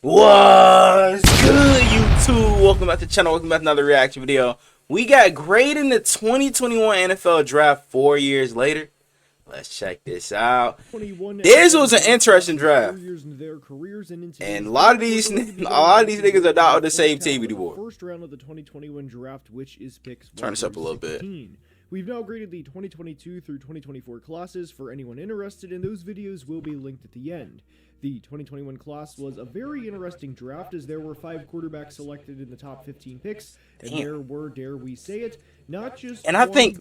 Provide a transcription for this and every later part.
What's good, YouTube? Welcome back to the channel. Welcome back to another reaction video. We got grading the 2021 NFL Draft 4 years later. Let's check this out. This was an interesting draft, and a lot of these niggas are not on the same team anymore. First round of the 2021 draft, which is picks. Turn this up a little bit. We've now graded the 2022 through 2024 classes for anyone interested, and those videos will be linked at the end. The 2021 class was a very interesting draft, as there were 5 quarterbacks selected in the top 15 picks, and there were, dare we say it, not just I think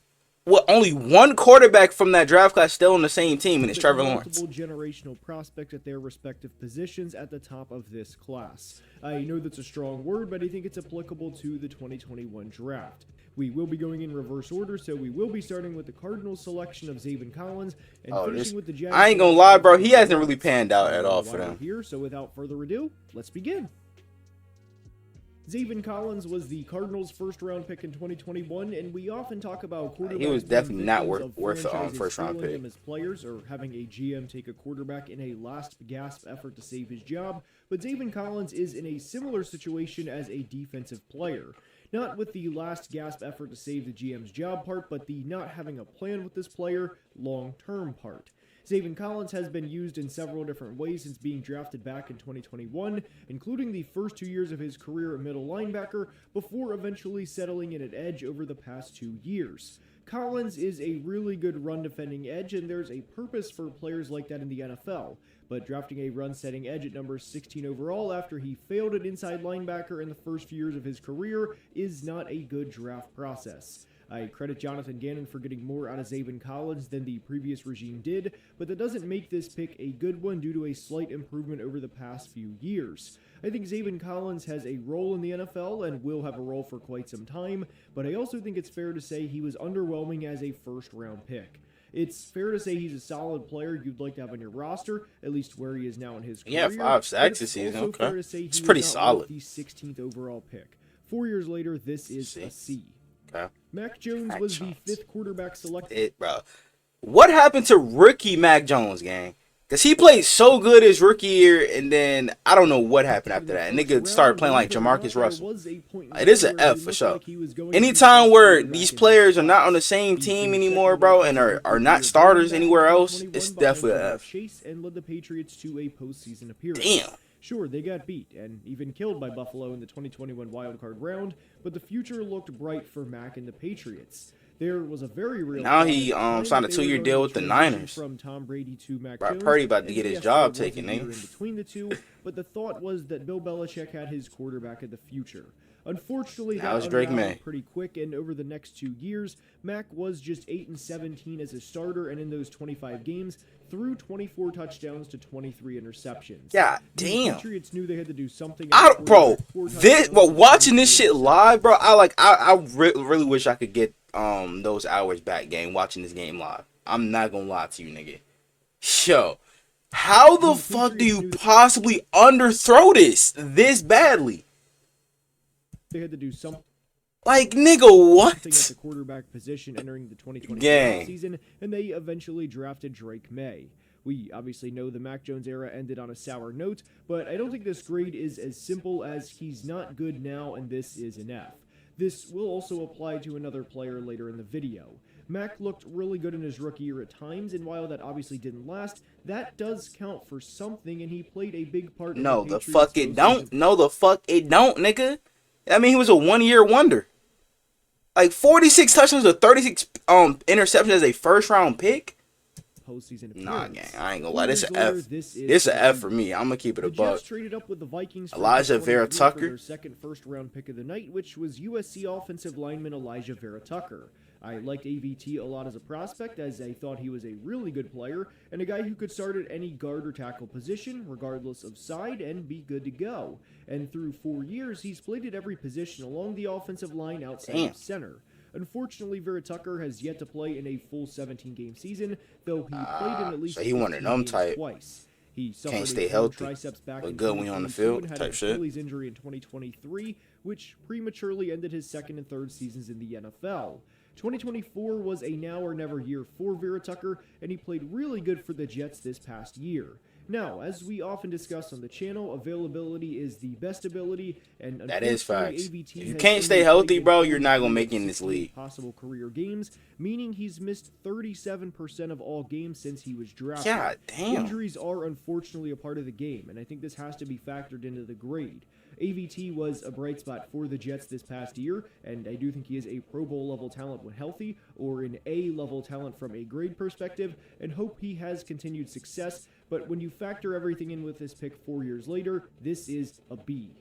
only one quarterback from that draft class still on the same team, and it's Trevor Lawrence. Multiple generational prospects at their respective positions at the top of this class. I know that's a strong word, but I think it's applicable to the 2021 draft. We will be going in reverse order, so we will be starting with the Cardinals selection of Zaven Collins and finishing with the Jags. I ain't gonna lie, bro. He hasn't really panned out at all for them. Here, so without further ado, let's begin. Zaven Collins was the Cardinals' first-round pick in 2021, and we often talk about quarterbacks. He was definitely not worth a first-round pick. As players, or having a GM take a quarterback in a last-gasp effort to save his job, but Zaven Collins is in a similar situation as a defensive player. Not with the last-gasp effort to save the GM's job part, but the not having a plan with this player long-term part. Zaven Collins has been used in several different ways since being drafted back in 2021, including the first 2 years of his career at middle linebacker, before eventually settling in at edge over the past 2 years. Collins is a really good run-defending edge, and there's a purpose for players like that in the NFL, but drafting a run-setting edge at number 16 overall after he failed at inside linebacker in the first few years of his career is not a good draft process. I credit Jonathan Gannon for getting more out of Zaven Collins than the previous regime did, but that doesn't make this pick a good one due to a slight improvement over the past few years. I think Zaven Collins has a role in the NFL and will have a role for quite some time, but I also think it's fair to say he was underwhelming as a first-round pick. It's fair to say he's a solid player you'd like to have on your roster, at least where he is now in his career. Yeah, 5 sacks this season. Okay, it's pretty solid. The 16th overall pick. 4 years later, this is a C. Okay. Mac Jones was the 5th quarterback selected. Bro, what happened to rookie Mac Jones, gang? Because he played so good his rookie year, and then I don't know what happened after that. And nigga started playing like Jamarcus Russell. It is an F for sure. Anytime where these players are not on the same team anymore, bro, and are not starters anywhere else, it's definitely an F. Chase and led the Patriots to a postseason appearance. Damn. Sure, they got beat, and even killed by Buffalo in the 2021 wildcard round, but the future looked bright for Mac and the Patriots. There was a very real. Now he signed a 2-year deal with the Niners. From Tom Brady to Mac Brock Jones, Purdy about to get his job taken, in between the two, but the thought was that Bill Belichick had his quarterback of the future. Unfortunately, that was Drake May. Pretty quick, and over the next 2 years, Mac was just 8-17 as a starter, and in those 25 games, threw 24 touchdowns to 23 interceptions. God damn. The Patriots knew they had to do something. Bro, watching this shit live, bro, I really wish I could get those hours back, game, watching this game live. I'm not gonna lie to you, nigga. Yo, how the fuck do you possibly underthrow this badly? They had to do something. Like, nigga, what? At the quarterback position entering the 2020 season, and they eventually drafted Drake May. We obviously know the Mac Jones era ended on a sour note, but I don't think this grade is as simple as he's not good now and this is an F. This will also apply to another player later in the video. Mac looked really good in his rookie year at times, and while that obviously didn't last, that does count for something, and he played a big part in No, the fuck it don't. No, the fuck it don't, nigga. I mean, he was a 1-year wonder. Like 46 touchdowns or 36 interceptions as a first-round pick. Postseason nah, gang, I ain't gonna lie. This is an F. This is an F for me. I'm gonna keep it a buck. Traded up with the Vikings Elijah Vera Tucker, their second first-round pick of the night, which was USC offensive lineman Elijah Vera Tucker. I liked AVT a lot as a prospect, as I thought he was a really good player, and a guy who could start at any guard or tackle position, regardless of side, and be good to go. And through 4 years, he's played at every position along the offensive line outside of center. Unfortunately, Vera Tucker has yet to play in a full 17-game season, though he played in at least so he one of them type. Twice. He can't stay healthy, but good when you're on the field and had type an shit. Achilles injury in 2023, which prematurely ended his second and third seasons in the NFL. 2024 was a now or never year for Vera Tucker, and he played really good for the Jets this past year. Now, as we often discuss on the channel, availability is the best ability, and That is facts. AVT If you has can't only stay healthy, played bro, you're not 43 gonna of make it in this 68 league. possible career games, meaning he's missed 37% of all games since he was drafted. God damn. Injuries are unfortunately a part of the game, and I think this has to be factored into the grade. AVT was a bright spot for the Jets this past year, and I do think he is a Pro Bowl level talent when healthy, or an A level talent from a grade perspective, and hope he has continued success. But when you factor everything in with this pick 4 years later, this is a B.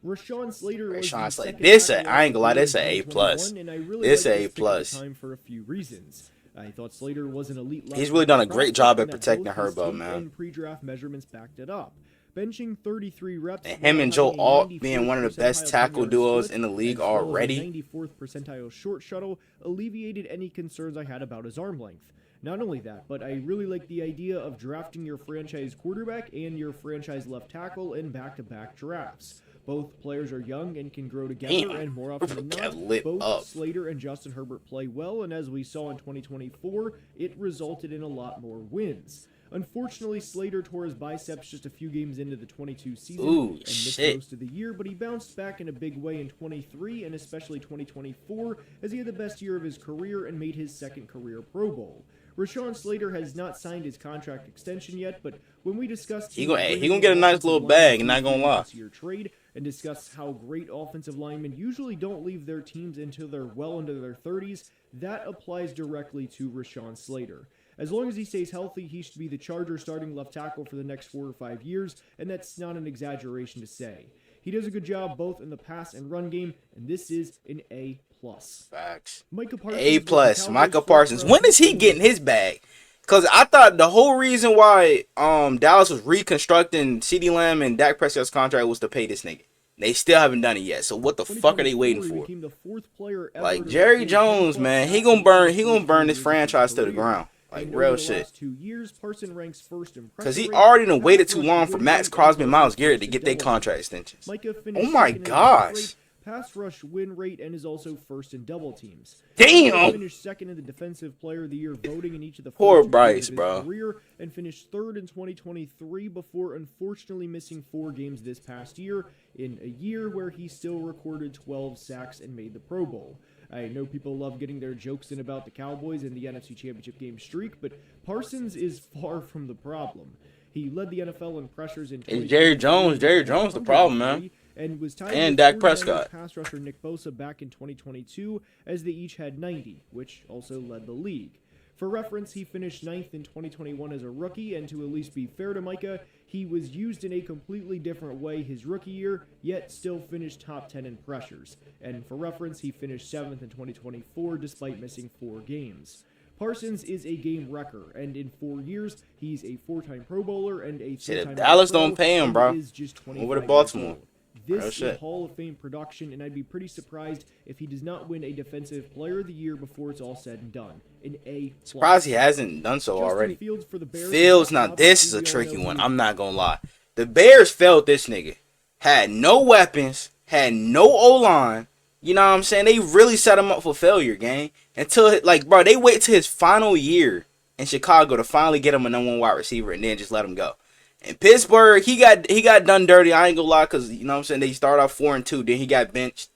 Rashawn Slater was Rashawn the Slater. second This tackle I ain't gonna lie, off the this board a in A plus. 2021, and I really This liked a this pick at the plus. time for a few reasons. I thought Slater was an elite. He's really done a great job at prospect, protecting and that both his Herbo, tape man. and pre-draft measurements backed it up. Benching 33 reps, And him and Joe Alt being one of the best tackle duos in the league already. 94th percentile short shuttle alleviated any concerns I had about his arm length. Not only that, but I really like the idea of drafting your franchise quarterback and your franchise left tackle in back-to-back drafts. Both players are young and can grow together, Damn. and more often than Got not, lit both up. Slater and Justin Herbert play well, and as we saw in 2024, it resulted in a lot more wins. Unfortunately, Slater tore his biceps just a few games into the 22 season Ooh, and missed shit. most of the year, but he bounced back in a big way in 23 and especially 2024 as he had the best year of his career and made his second career Pro Bowl. Rashawn Slater has not signed his contract extension yet, but when we discussed He gonna get a nice little bag, not gonna lie. Year trade and discuss how great offensive linemen usually don't leave their teams until they're well into their 30s, that applies directly to Rashawn Slater. As long as he stays healthy, he should be the Chargers starting left tackle for the next 4 or 5 years, and that's not an exaggeration to say. He does a good job both in the pass and run game, and this is an A+. Facts. Micah Parsons A was the plus. Cowboys' Micah first Parsons. round When is he pick. getting his bag? Cause I thought the whole reason why Dallas was reconstructing CeeDee Lamb and Dak Prescott's contract was to pay this nigga. They still haven't done it yet. So what the fuck are they waiting 2024, he for? became the 4th player ever Like to Jerry record Jones, 10+ man, he sacks gonna in burn the he gonna first burn 2 this years of his franchise to the career. ground. Like And real over the shit. last 2 years, Parson ranks first in Cause he pressure rate, already done pass waited too rush long for win Max rate, Crosby and and Myles Garrett to first get their in double contract teams. extensions. Micah finished Oh my second in pass gosh. rate, pass rush win rate, and is also first in double teams. Damn. Micah finished second in the Defensive Player of the Year voting in each of the Poor first 2 Bryce, years of his bro. career, and finished third in 2023 before unfortunately missing 4 games this past year in a year where he still recorded 12 sacks and made the Pro Bowl. I know people love getting their jokes in about the Cowboys and the NFC Championship game streak, but Parsons is far from the problem. He led the NFL in pressures in It's Jerry Jones. Jerry Jones the problem, man. And was tied And with Dak 49ers Prescott. pass rusher Nick Bosa back in 2022, as they each had 90, which also led the league. For reference, he finished 9th in 2021 as a rookie, and to at least be fair to Micah, he was used in a completely different way his rookie year, yet still finished top 10 in pressures. And for reference, he finished 7th in 2024 despite missing 4 games. Parsons is a game wrecker, and in 4 years, he's a 4-time Pro Bowler and a Shit, if 3-time Dallas All-Pro, don't pay him, and bro, is just 25 over to years Baltimore. old. This Real is shit. Hall of Fame production, and I'd be pretty surprised if he does not win a Defensive Player of the Year before it's all said and done. An A+. Surprised he hasn't done so Justin already. Fields for the Bears. Fields, now this is a tricky one. I'm not gonna lie. The Bears failed this nigga. Had no weapons, had no O-line. You know what I'm saying? They really set him up for failure, gang. Until, like, bro, they wait till his final year in Chicago to finally get him a number 1 wide receiver and then just let him go. In Pittsburgh, he got done dirty. I ain't gonna lie, because, you know what I'm saying, they started off 4-2, then he got benched.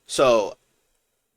So,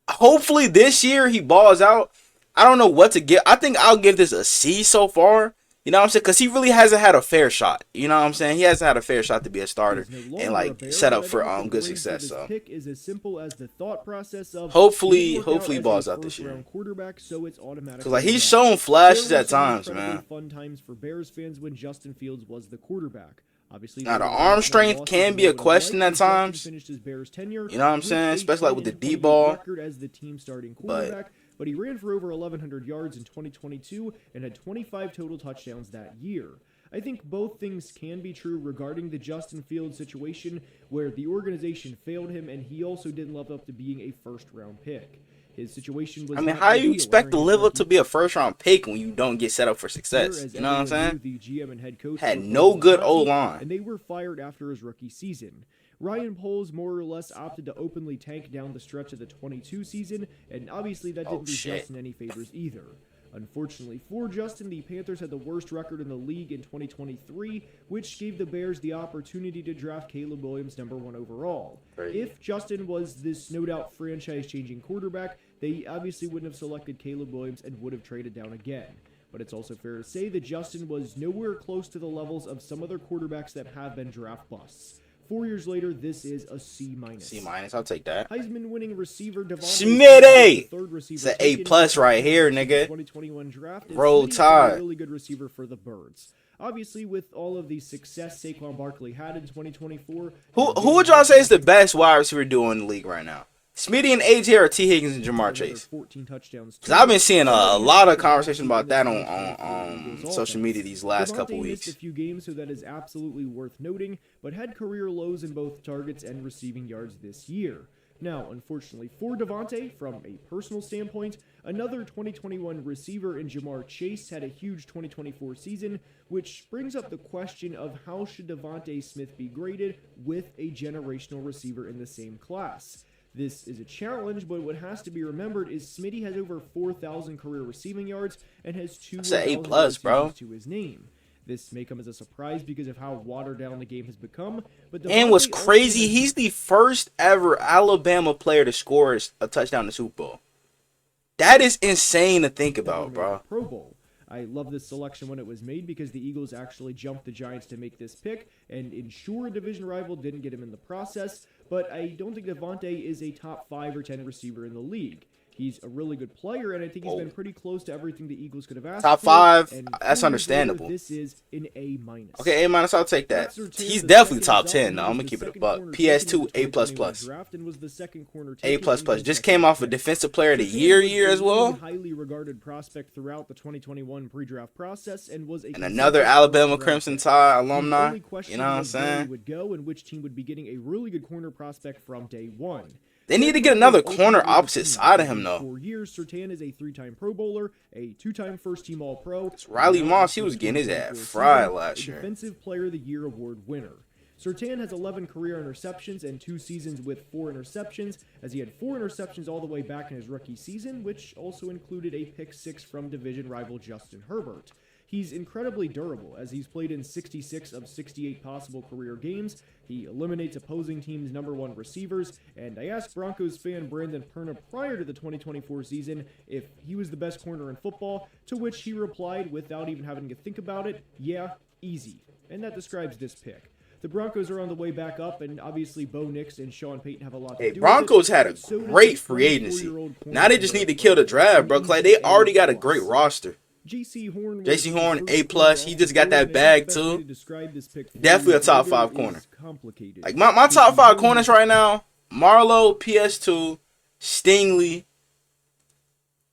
hopefully this year he balls out. I don't know what to give. I think I'll give this a C so far. You know what I'm saying? Because he really hasn't had a fair shot. You know what I'm saying? He hasn't had a fair shot to be a starter and, like, set up for good success. So, pick is as simple as the thought process of hopefully he balls out this year. Quarterback, so it's automatic. Because, like, he's shown flashes at times, man. Fun times for Bears fans when Justin Fields was the quarterback. Obviously, Now, the arm strength can be a question at times. Finished his Bears tenure, You know what I'm saying? with Especially, like, with the 8-20 deep ball. record as the team starting quarterback. But he ran for over 1,100 yards in 2022 and had 25 total touchdowns that year. I think both things can be true regarding the Justin Fields situation, where the organization failed him and he also didn't live up to being a first-round pick. His situation was. I mean, not how you ideal expect to during live his up to be a first-round pick when you don't get set up for success? as You know what I'm everyone saying? knew, the GM and head coach Had were no both good unhappy, O-line. and they were fired after his rookie season. Ryan Poles more or less opted to openly tank down the stretch of the 22 season, and obviously that didn't do shit. Justin any favors either. Unfortunately for Justin, the Panthers had the worst record in the league in 2023, which gave the Bears the opportunity to draft Caleb Williams #1 overall. Right. If Justin was this no doubt franchise-changing quarterback, they obviously wouldn't have selected Caleb Williams and would have traded down again. But it's also fair to say that Justin was nowhere close to the levels of some other quarterbacks that have been draft busts. 4 years later, this is a C-. C-, I'll take that. Heisman-winning receiver Devontae Smitty! third receiver It's an A+ right here, nigga. 2021 draft. Roll Smitty is Tide. a really good receiver for the Birds. Obviously, with all of the success Saquon Barkley had in 2024, Who would y'all say is the best wide receiver duo in the league right now? Smitty and AJ or T. Higgins and Jamar Chase? 14 touchdowns. Because I've been seeing a lot of conversation about that on social media these last couple Devontae missed weeks. a few games, so that is absolutely worth noting, but had career lows in both targets and receiving yards this year. Now, unfortunately for Devontae, from a personal standpoint, another 2021 receiver in Jamar Chase had a huge 2024 season, which brings up the question of how should Devontae Smith be graded with a generational receiver in the same class. This is a challenge, but what has to be remembered is Smitty has over 4,000 career receiving yards and has two That's an A+, bro. to his name. This may come as a surprise because of how watered down the game has become. But And what's Devontae also crazy, has- he's the first ever Alabama player to score a touchdown in the Super Bowl. That is insane to think about, bro. Pro Bowl. I love this selection when it was made because the Eagles actually jumped the Giants to make this pick and ensure a division rival didn't get him in the process, but I don't think Devontae is a top 5 or 10 receiver in the league. He's a really good player, and I think he's been pretty close to everything the Eagles could have asked Top for, 5, and that's 4 years understandable. later, this is an A-. Okay, A-, I'll take that. Matt Surtain, He's the definitely second top result, 10, and though. was I'm going the to keep it a second buck. corner PS2, taken in the A++. 2021 draft and was the second corner A++. taken in the Just second came off a pick. Defensive Player of the Surtain Year was as a well. really highly regarded prospect throughout the 2021 pre-draft process and was a And another consistent Alabama first-round Crimson pick. Tide The alumni. only question You know what I'm was where he saying? would go and which team would be getting a really good corner prospect from day one. They need to get another corner opposite side of him, though. 4 years, Surtain is a 3-time Pro Bowler, a 2-time first-team All-Pro. Riley and Moss, he now was getting his 2024 ass fried season, last a year. Defensive Player of the Year award winner. Surtain has 11 career interceptions and 2 seasons with 4 interceptions, as he had 4 interceptions all the way back in his rookie season, which also included a pick-6 from division rival Justin Herbert. He's incredibly durable, as he's played in 66 of 68 possible career games. He eliminates opposing teams' #1 receivers, and I asked Broncos fan Brandon Perna prior to the 2024 season if he was the best corner in football, to which he replied without even having to think about it, yeah, easy. And that describes this pick. The Broncos are on the way back up, and obviously Bo Nix and Sean Payton have a lot to do Broncos with it. had a So does great the free agency. 24-year-old corner Now they just need to kill the draft, bro. Like they already got a great roster. J.C. Horn, J.C. Horn, A+, he just got that bag, too. Definitely a top 5 corner. Like my top 5 corners right now: Marlowe, PS2, Stingley,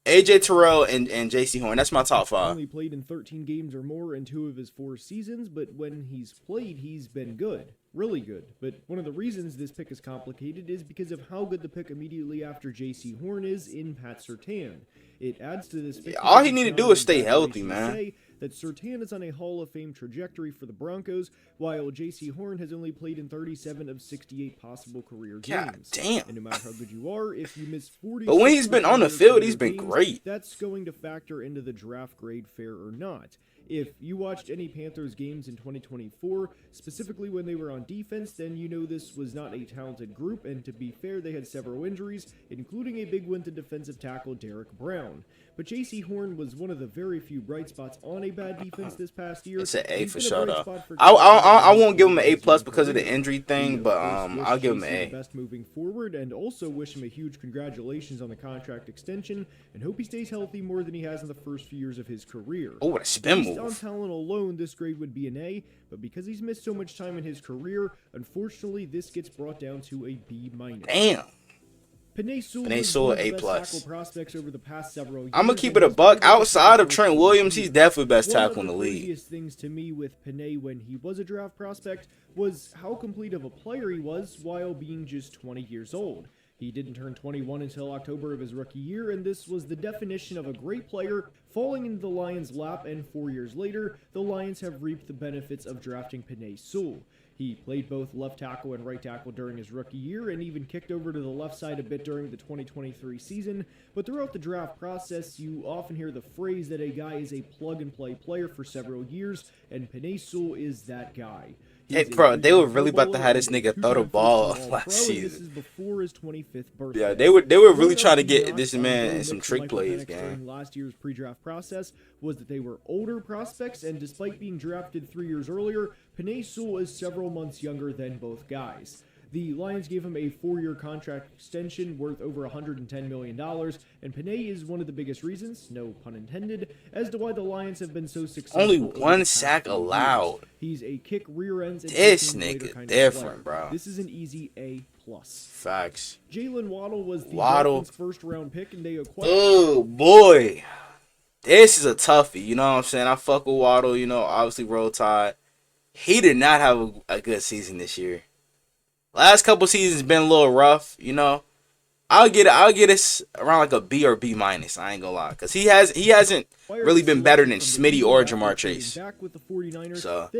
AJ Terrell, and J.C. Horn. That's my top 5. Only played in 13 games or more in 2 of his 4 seasons, but when he's played, he's been good. Really good. But one of the reasons this pick is complicated is because of how good the pick immediately after J.C. Horn is in Pat Surtain. It adds to this pick. All he need to do is stay healthy, man. Say that Surtain is on a Hall of Fame trajectory for the Broncos, while J.C. Horn has only played in 37 of 68 possible career God games. damn. And no matter how good you are, if you miss 40, But when he's been on the field, he's been great. That's going to factor into the draft grade, fair or not. If you watched any Panthers games in 2024, specifically when they were on defense, then you know this was not a talented group, and to be fair, they had several injuries, including a big one to defensive tackle Derek Brown. But J.C. Horn was one of the very few bright spots on a bad defense this past year. It's an A He's for been a sure, bright though. spot for I won't give him an A+ Panthers because of the career. injury thing, We, but of course, I'll wish give him an JC A. the best moving forward, and also wish him a huge congratulations on the contract extension, and hope he stays healthy more than he has in the first few years of his career. Oh, what a spin Based on move. talent alone, this grade would be an A, but because he's missed so much time in his career, unfortunately, this gets brought down to a B-. Damn. Penei Sewell Penei was Sewell, one of the A+. best tackle prospects over the past several years. I'm going to keep and it a has buck. played with Outside the of Trent Williams, he's definitely best one tackle in of the the league. craziest things to me with Penei when he was a draft prospect was how complete of a player he was while being just 20 years old. He didn't turn 21 until October of his rookie year, and this was the definition of a great player falling into the Lions' lap, and 4 years later, the Lions have reaped the benefits of drafting Penei Sewell. He played both left tackle and right tackle during his rookie year and even kicked over to the left side a bit during the 2023 season, but throughout the draft process, you often hear the phrase that a guy is a plug-and-play player for several years, and Penei Sewell is that guy. Hey, bro, they were really about to have this nigga throw the ball last This season. is before his 25th birthday. Yeah, they were really trying to get this man in some trick plays, gang. Last year's pre-draft process was that they were older prospects, and despite being drafted 3 years earlier, Penei Sewell is several months younger than both guys. The Lions gave him a 4-year contract extension worth over $110 million, and Penei is one of the biggest reasons, no pun intended, as to why the Lions have been so successful. Only one sack allowed. He's a kick rear ends. This nigga different, bro. This is an easy A+. Facts. Jalen Waddle was the Dolphins' first-round pick, and they acquired. Oh boy, this is a toughie. You know what I'm saying? I fuck with Waddle. You know, obviously Roll Tide. He did not have a good season this year. Last couple seasons been a little rough, you know. I'll get it around like a B or B minus. I ain't gonna lie, cause he hasn't really been better than Smitty or Jamar Chase. So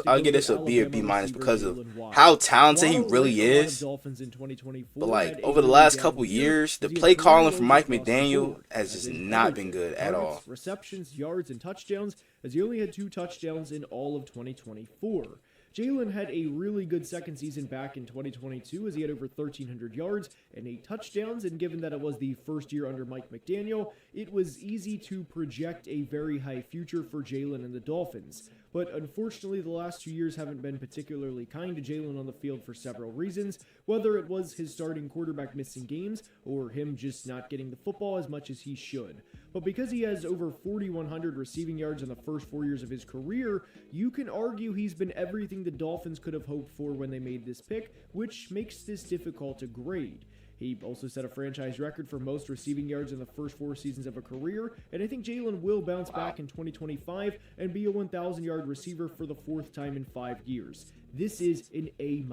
I'll get this a B or B minus because of how talented he really is. But like over the last couple years, the play calling from Mike McDaniel has just not been good at all. Receptions, yards, and touchdowns, as he only had 2 touchdowns in all of 2024. Jalen had a really good second season back in 2022 as he had over 1,300 yards and 8 touchdowns, and given that it was the first year under Mike McDaniel, it was easy to project a very high future for Jalen and the Dolphins. But unfortunately, the last 2 years haven't been particularly kind to Jalen on the field for several reasons, whether it was his starting quarterback missing games or him just not getting the football as much as he should. But because he has over 4,100 receiving yards in the first 4 years of his career, you can argue he's been everything the Dolphins could have hoped for when they made this pick, which makes this difficult to grade. He also set a franchise record for most receiving yards in the first 4 seasons of a career, and I think Jalen will bounce back in 2025 and be a 1,000-yard receiver for the 4th time in 5 years. This is an A-.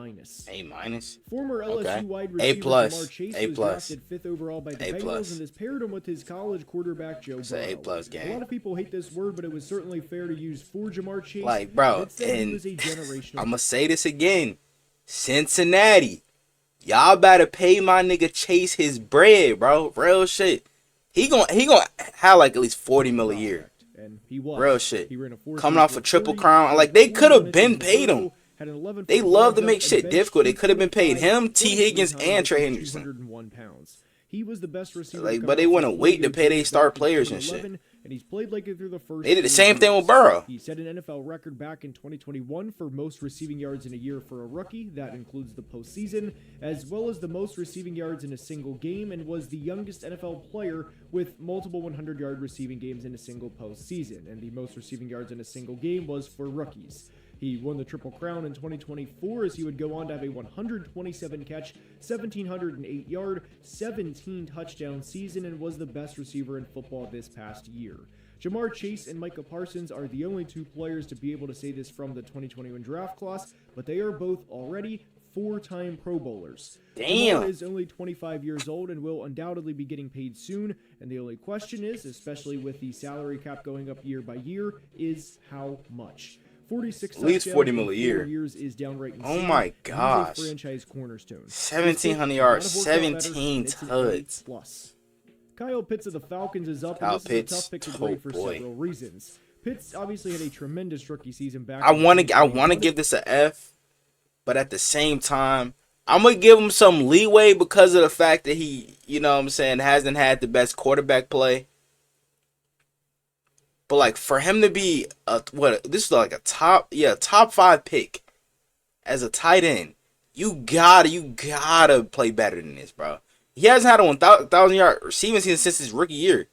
A-? Former LSU wide A+. receiver Jamar Chase A+. was drafted 5th overall by the A+. Bengals, and this paired him with his college quarterback Joe Burrow. A+ gang. A lot of people hate this word, but it was certainly fair to use for Jamar Chase. Like, bro, and I'm gonna say this again. Cincinnati, y'all better pay my nigga Chase his bread, bro. Real shit. He gonna have like at least 40 mil a year. And he was. Real shit. He ran a coming off a triple crown. Like, they could have been paid him. They love to make shit difficult. They could have been paid him, T. Higgins, and Trey Hendrickson. He was the best receiver. Like, but they wouldn't wait to pay their star players and shit. And he's played like it through the first. They did the same thing with Burrow. He set an NFL record back in 2021 for most receiving yards in a year for a rookie. That includes the postseason, as well as the most receiving yards in a single game, and was the youngest NFL player with multiple 100-yard receiving games in a single postseason. And the most receiving yards in a single game was for rookies. He won the Triple Crown in 2024 as he would go on to have a 127-catch, 1,708-yard, 17-touchdown season and was the best receiver in football this past year. Jamar Chase and Micah Parsons are the only 2 players to be able to say this from the 2021 draft class, but they are both already 4-time Pro Bowlers. Damn. Jamar is only 25 years old and will undoubtedly be getting paid soon, and the only question is, especially with the salary cap going up year by year, is how much. 46 at least 40 mil a year. Years is downright insane. Oh my gosh. Franchise cornerstone. 1,700 yards, 17 tuds. Plus. Kyle Pitts of the Falcons is up, Kyle and this Pitts, is a tough pick to grade for several reasons. Pitts obviously had a tremendous rookie season back. I want to give this an F, but at the same time, I'm going to give him some leeway because of the fact that he, you know what I'm saying, hasn't had the best quarterback play. But like for him to be this is like a top 5 pick as a tight end, you gotta play better than this, bro. He hasn't had a 1,000-yard receiving season since his rookie year.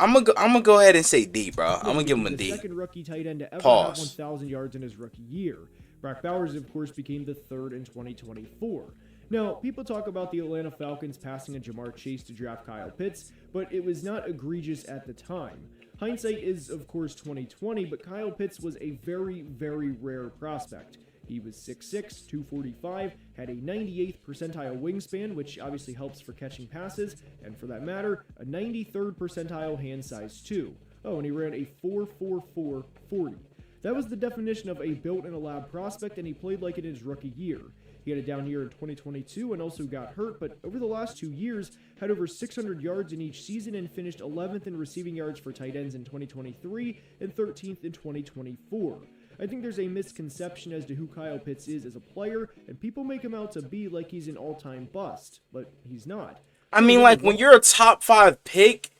I'm gonna go ahead and say D, bro. I'm gonna give him a D. The second rookie tight end to ever Pause. have 1,000 yards in his rookie year. Brock Bowers, of course, became the 3rd in 2024. Now, people talk about the Atlanta Falcons passing a Jamar Chase to draft Kyle Pitts, but it was not egregious at the time. Hindsight is, of course, 2020, but Kyle Pitts was a very, very rare prospect. He was 6'6", 245, had a 98th percentile wingspan, which obviously helps for catching passes, and for that matter, a 93rd percentile hand size too. Oh, and he ran a 4.44 40. That was the definition of a built-in-a-lab prospect, and he played like it in his rookie year. He had a down year in 2022 and also got hurt, but over the last 2 years, had over 600 yards in each season and finished 11th in receiving yards for tight ends in 2023 and 13th in 2024. I think there's a misconception as to who Kyle Pitts is as a player, and people make him out to be like he's an all-time bust, but he's not. I mean, like, when you're a top 5 pick,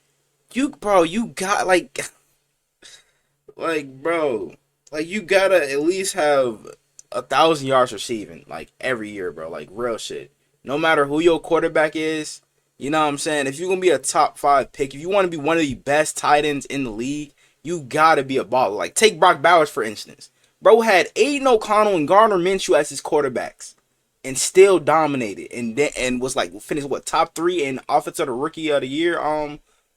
you got, like, bro, like, you gotta at least have 1,000 yards receiving, like, every year, bro. Like, real shit. No matter who your quarterback is, you know what I'm saying? If you're gonna be a top 5 pick, if you want to be one of the best tight ends in the league, you gotta be a baller. Like, take Brock Bowers, for instance. Bro had Aiden O'Connell and Gardner Minshew as his quarterbacks and still dominated and was, like, finished, top 3 in offensive rookie of the year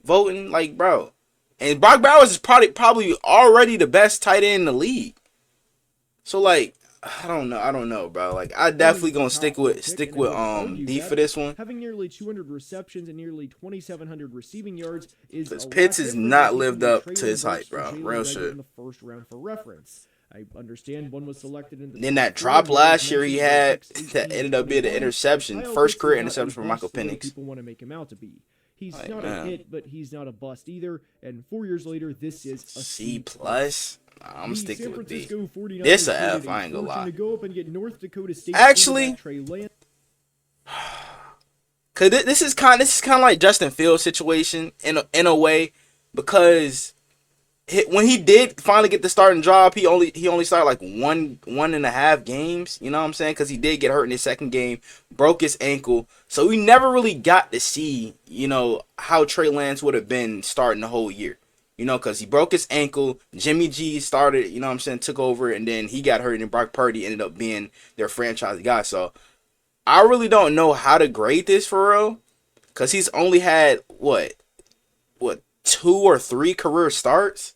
voting. Like, bro. And Brock Bowers is probably already the best tight end in the league. So, like, I don't know, bro. Like, I definitely gonna stick with D for this one. Having nearly 200 receptions and nearly 2,700 receiving yards is because Pitts has not lived up to his hype, bro. Real shit. In the first round for reference. I understand one was selected in the then that drop last year he had that ended up being an interception, first career interception for Michael Penix. People want to make him out to be. He's not a hit, but he's not a bust either. And 4 years later, this is a C plus. I'm sticking with D. This This a F. I ain't gonna lie. To go up and get North Dakota State actually, cause this is kind of like Justin Fields' situation in a way, because when he did finally get the starting job, he only started like one and a half games. You know what I'm saying? Because he did get hurt in his second game, broke his ankle, so we never really got to see, you know, how Trey Lance would have been starting the whole year. You know, because he broke his ankle, Jimmy G started, you know what I'm saying, took over, and then he got hurt, and Brock Purdy ended up being their franchise guy. So I really don't know how to grade this for real, because he's only had what 2 or 3 career starts.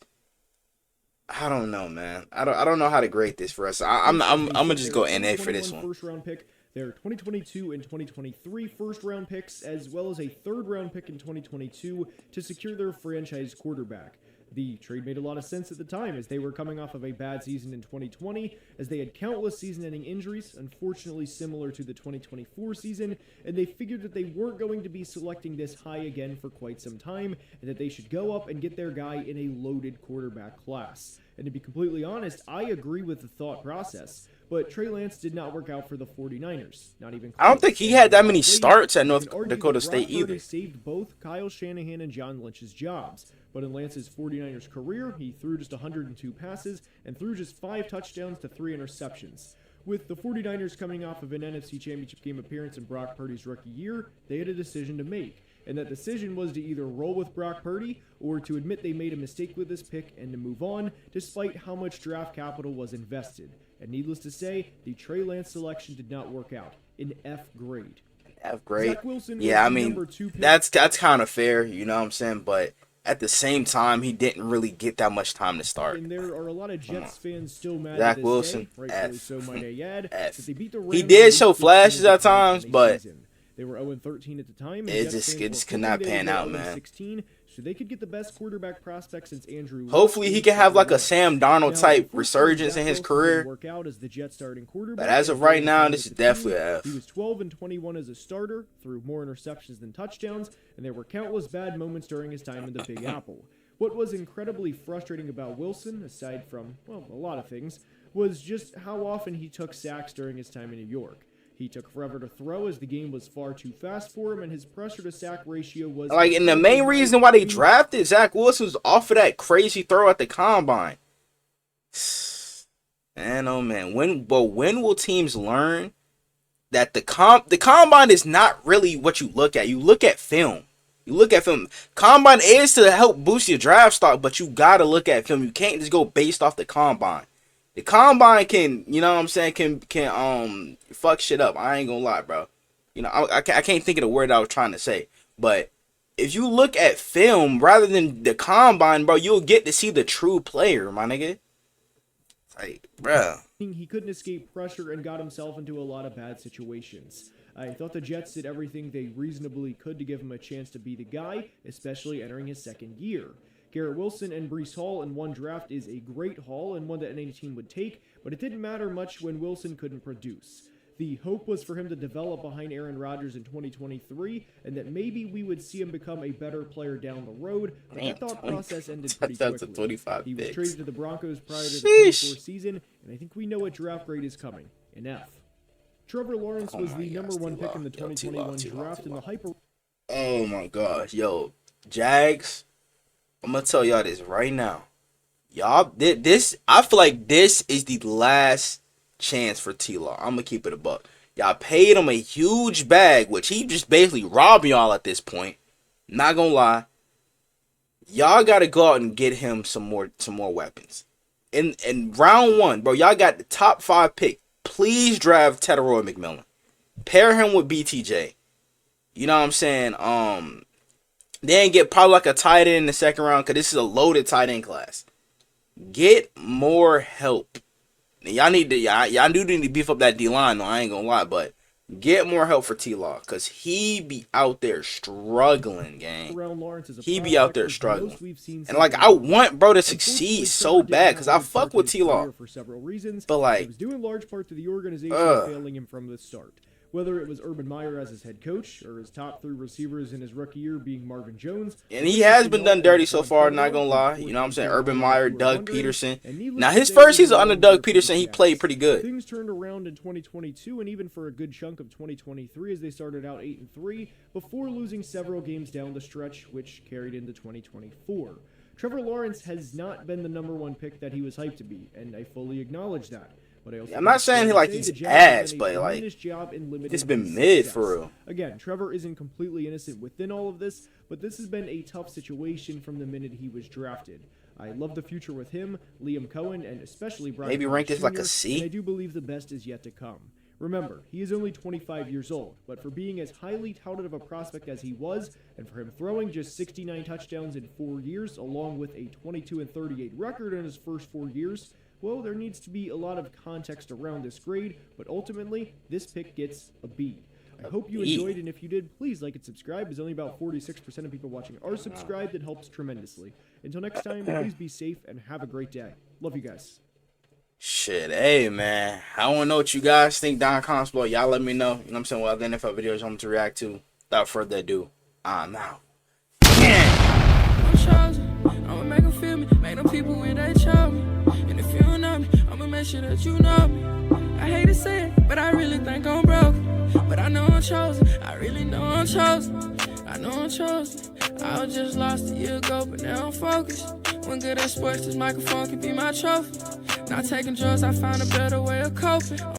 I don't know, man. I don't know how to grade this for us. I'm gonna just go NA for this one. First round pick, their 2022 and 2023 first round picks, as well as a third round pick in 2022 to secure their franchise quarterback. The trade made a lot of sense at the time, as they were coming off of a bad season in 2020, as they had countless season-ending injuries, unfortunately similar to the 2024 season, and they figured that they weren't going to be selecting this high again for quite some time, and that they should go up and get their guy in a loaded quarterback class. And to be completely honest, I agree with the thought process, but Trey Lance did not work out for the 49ers, not even close. I don't think he had that many starts at North Dakota State either. Saved both Kyle Shanahan and John Lynch's jobs. But in Lance's 49ers career, he threw just 102 passes and threw just 5 touchdowns to 3 interceptions. With the 49ers coming off of an NFC Championship game appearance in Brock Purdy's rookie year, they had a decision to make. And that decision was to either roll with Brock Purdy or to admit they made a mistake with this pick and to move on, despite how much draft capital was invested. And needless to say, the Trey Lance selection did not work out. An F grade. F grade? Zach Wilson yeah, I mean, that's kind of fair, you know what I'm saying? But at the same time, he didn't really get that much time to start. And there are a lot of Jets fans still mad Zach at this Wilson, day, rightfully F. so might I add, F. that they beat the Rams He did show flashes at times, but they were 0-13 at the time. And it just could not pan out, man. 16, so they could get the best quarterback prospect since Andrew. Hopefully, he can have like a Sam Darnold type resurgence in his career. Work out as the Jets starting quarterback, but as of right now, this is definitely an F. He was 12-21 as a starter, threw more interceptions than touchdowns, and there were countless bad moments during his time in the Big Apple. What was incredibly frustrating about Wilson, aside from, well, a lot of things, was just how often he took sacks during his time in New York. He took forever to throw as the game was far too fast for him, and his pressure to sack ratio was... Like, and the main reason why they drafted Zach Wilson was off of that crazy throw at the Combine. Man, oh man. When will teams learn that the Combine is not really what you look at? You look at film. You look at film. Combine is to help boost your draft stock, but you gotta look at film. You can't just go based off the Combine. The Combine can, you know what I'm saying, can fuck shit up. I ain't gonna lie, bro. You know, I can't think of the word I was trying to say. But if you look at film rather than the Combine, bro, you'll get to see the true player, my nigga. Like, bro. He couldn't escape pressure and got himself into a lot of bad situations. I thought the Jets did everything they reasonably could to give him a chance to be the guy, especially entering his second year. Garrett Wilson and Breece Hall in one draft is a great haul and one that any team would take, but it didn't matter much when Wilson couldn't produce. The hope was for him to develop behind Aaron Rodgers in 2023, and that maybe we would see him become a better player down the road, but that thought process ended pretty quickly. He was traded to the Broncos prior to the 24 season, and I think we know what draft grade is coming, an F. Trevor Lawrence was the number 1 pick in the 2021 draft, and the hype... Oh my gosh, yo, Jags, I'm gonna tell y'all this right now. Y'all, I feel like this is the last chance for T-Law. I'm gonna keep it a buck. Y'all paid him a huge bag, which he just basically robbed y'all at this point. Not gonna lie. Y'all gotta go out and get him some more weapons. In round 1, bro, y'all got the top 5 pick. Please draft Tedoroy McMillan. Pair him with BTJ. You know what I'm saying? Then get probably like a tight end in the second round, because this is a loaded tight end class. Get more help. Y'all do need to beef up that D-line, though, I ain't gonna lie, but get more help for T-Law, because he be out there struggling, gang. He be out there struggling. And, like, I want bro to succeed so bad, because I fuck with T-Law. But, like, it was due in large part to the organization failing him from the start. Whether it was Urban Meyer as his head coach, or his top 3 receivers in his rookie year being Marvin Jones. And he has been done dirty so far, not gonna lie. You know what I'm saying? Urban Meyer, Doug Peterson. Now, his first season under Doug Peterson, he played pretty good. Things turned around in 2022, and even for a good chunk of 2023, as they started out 8-3, before losing several games down the stretch, which carried into 2024. Trevor Lawrence has not been the number 1 pick that he was hyped to be, and I fully acknowledge that. I'm not saying he's ass, but like it's been mid for real. Again, Trevor isn't completely innocent within all of this, but this has been a tough situation from the minute he was drafted. I love the future with him, Liam Cohen, and especially Brian. Maybe rank this like a C. And I do believe the best is yet to come. Remember, he is only 25 years old, but for being as highly touted of a prospect as he was, and for him throwing just 69 touchdowns in 4 years, along with a 22-38 record in his first 4 years, well, there needs to be a lot of context around this grade, but ultimately, this pick gets a B. I hope you enjoyed, and if you did, please like and subscribe, as only about 46% of people watching are subscribed. It helps tremendously. Until next time, please be safe and have a great day. Love you guys. Shit, hey, man. I want to know what you guys think, Don Consplow. Y'all let me know. You know what I'm saying? What other NFL videos you want me to react to. Without further ado, I'm out. I'm chosen. I'ma make them feel me. Make them people when they show me. And if you don't know me, I'ma make sure that you know me. I hate to say it, but I really think I'm broke. But I know I'm chosen. I really know I'm chosen. I know I'm chosen. I was just lost a year ago, but now I'm focused. When good at sports, this microphone can be my trophy. Not taking drugs, I found a better way of coping.